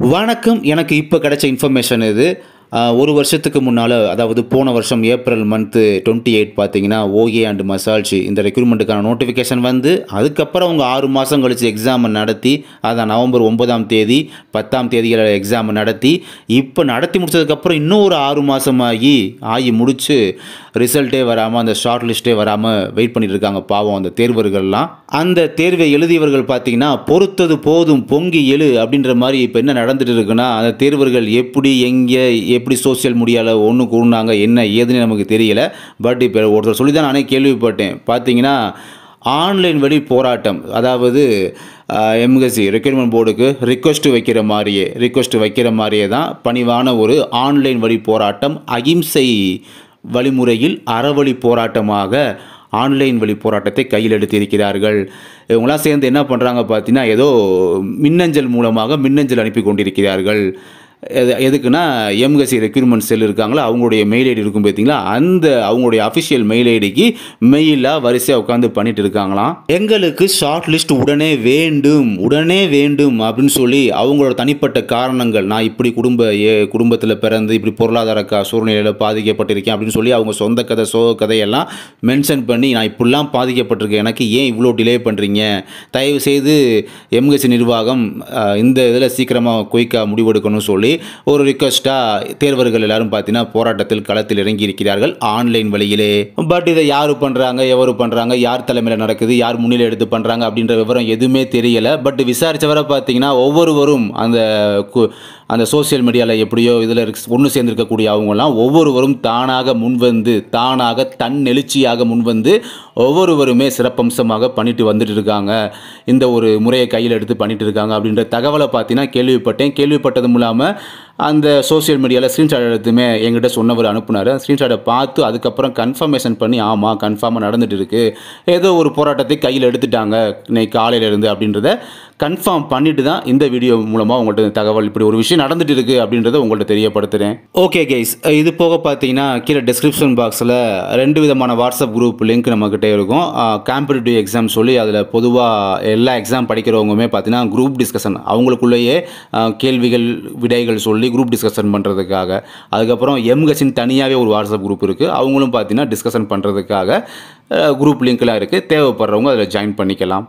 வணக்கம். எனக்கு இப்போ கிடைச்ச இன்ஃபர்மேஷன் இது. ஒரு வருஷத்துக்கு முன்னால, அதாவது போன வருஷம் ஏப்ரல் மந்த்து 28 பார்த்தீங்கன்னா, ஓஏ அண்ட் மசால்ச்சி இந்த ரெக்ரூட்மெண்ட்டுக்கான நோட்டிஃபிகேஷன் வந்து, அதுக்கப்புறம் அவங்க 6 மாதம் கழிச்சு எக்ஸாமை நடத்தி, அதான் நவம்பர் 9ஆம் தேதி, 10ஆம் தேதியில எக்ஸாமை நடத்தி, இப்போ நடத்தி முடிச்சதுக்கப்புறம் இன்னும் ஒரு 6 மாதம் ஆகி முடிச்சு, ரிசல்ட்டே வராமல், அந்த ஷார்ட் லிஸ்ட்டே வராமல் வெயிட் பண்ணிட்டு இருக்காங்க பாவம் அந்த தேர்வர்கள்லாம். அந்த தேர்வை எழுதியவர்கள் பார்த்தீங்கன்னா, பொறுத்தது போதும் பொங்கி எழு அப்படின்ற மாதிரி இப்போ என்ன நடந்துட்டு இருக்குன்னா, அந்த தேர்வர்கள் எப்படி, எங்கே, எப்படி சோசியல் மீடியாவில் ஒன்று கூடினாங்க என்ன ஏதுன்னு நமக்கு தெரியல. பட் இப்போ ஒருத்தர் சொல்லி தான் நானே கேள்விப்பட்டேன். பார்த்தீங்கன்னா, ஆன்லைன் வழி போராட்டம், அதாவது எம்எஸ்சி ரெக்ரூட்மெண்ட் போர்டுக்கு ரிக்வெஸ்ட் வைக்கிற மாதிரியே தான் பணிவான ஒரு ஆன்லைன் வழி போராட்டம், அகிம்சை வழிமுறையில் அறவழி போராட்டமாக ஆன்லைன் வழி போராட்டத்தை கையில் எடுத்திருக்கிறார்கள். இவங்களாம் சேர்ந்து என்ன பண்ணுறாங்க பார்த்தீங்கன்னா, ஏதோ மின்னஞ்சல் மூலமாக மின்னஞ்சல் அனுப்பி கொண்டிருக்கிறார்கள். எதுக்குன்னா, எம்எஸ்சி ரெக்ரூட்மெண்ட் செல் இருக்காங்களா, அவங்களுடைய மெயில் ஐடி இருக்கும் பார்த்தீங்களா, அந்த அவங்களுடைய அஃபிஷியல் மெயில் ஐடிக்கு மெயிலாக வரிசையாக உட்காந்து பண்ணிட்டு இருக்காங்களாம். எங்களுக்கு ஷார்ட் லிஸ்ட் உடனே வேண்டும் அப்படின்னு சொல்லி அவங்களோட தனிப்பட்ட காரணங்கள், நான் இப்படி குடும்பத்தில் பிறந்து இப்படி பொருளாதார சூழ்நிலையில் பாதிக்கப்பட்டிருக்கேன் அப்படின்னு சொல்லி அவங்க சொந்த கதை சோக கதையெல்லாம் மென்ஷன் பண்ணி, நான் இப்படிலாம் பாதிக்கப்பட்டிருக்கேன், எனக்கு ஏன் இவ்வளோ டிலே பண்ணுறீங்க, தயவுசெய்து எம்எஸ்சி நிர்வாகம் இந்த இதில் சீக்கிரமாக குயிக்காக முடிவெடுக்கணும்னு சொல்லி ஒரு ரிக்வெஸ்ட்டாக தேர்வர்கள் எல்லாரும் பார்த்தீங்கன்னா போராட்டத்தில் களத்தில் இறங்கி இருக்கிறார்கள் ஆன்லைன் வழியிலே. பட் இதை யார் பண்ணுறாங்க, எவரு பண்ணுறாங்க, யார் தலைமையில் நடக்குது, யார் முன்னிலை எடுத்து பண்ணுறாங்க அப்படின்ற விவரம் எதுவுமே தெரியலை. பட் விசாரித்தவரை பார்த்தீங்கன்னா ஒவ்வொருவரும் அந்த சோசியல் மீடியாவில் எப்படியோ இதில் ஒன்று சேர்ந்திருக்கக்கூடிய அவங்களாம் ஒவ்வொருவரும் தானாக முன்வந்து, தானாக தன்னெழுச்சியாக முன்வந்து ஒவ்வொருவருமே சிறப்பம்சமாக பண்ணிட்டு வந்துட்டு இருக்காங்க. இந்த ஒரு முறையை கையில் எடுத்து பண்ணிட்டு இருக்காங்க அப்படின்ற தகவலை பார்த்தீங்கன்னா கேள்விப்பட்டதும் இல்லாமல் அந்த சோசியல் மீடியாவில் ஸ்க்ரீன்ஷாட் எடுத்துமே எங்கிட்ட சொன்னவர் அனுப்புனார். ஸ்க்ரீன்ஷாட்டை பார்த்து அதுக்கப்புறம் கன்ஃபர்மேஷன் பண்ணி, ஆமாம் கன்ஃபார்மாக நடந்துட்டு இருக்கு, ஏதோ ஒரு போராட்டத்தை கையில் எடுத்துட்டாங்க இன்னைக்கு காலையிலேருந்து அப்படின்றத கன்ஃபார்ம் பண்ணிட்டு தான் இந்த வீடியோ மூலமாக உங்கள்கிட்ட தகவல், இப்படி ஒரு விஷயம் நடந்துட்டு இருக்கு அப்படின்றத உங்கள்கிட்ட தெரியப்படுத்துகிறேன். ஓகே கைஸ், இது போக பார்த்தீங்கன்னா கீழே டிஸ்கிரிப்ஷன் பாக்ஸில் 2 விதமான வாட்ஸ்அப் குரூப் லிங்க் நம்மக்கிட்ட இருக்கும். காம்படிட்டிவ் எக்ஸாம் சொல்லி அதில் பொதுவாக எல்லா எக்ஸாம் படிக்கிறவங்களுமே பார்த்தீங்கன்னா குரூப் டிஸ்கஷன், அவங்களுக்குள்ளேயே கேள்விகள் விடைகள் சொல்லி குரூப் டிஸ்கஷன் பண்ணுறதுக்காக. அதுக்கப்புறம் எம்எஸ்சின் தனியாகவே ஒரு வாட்ஸ்அப் குரூப் இருக்குது, அவங்களும் பார்த்தீங்கன்னா டிஸ்கஷன் பண்ணுறதுக்காக குரூப் லிங்க்லாம் இருக்குது. தேவைப்படுறவங்க அதில் ஜாயின் பண்ணிக்கலாம்.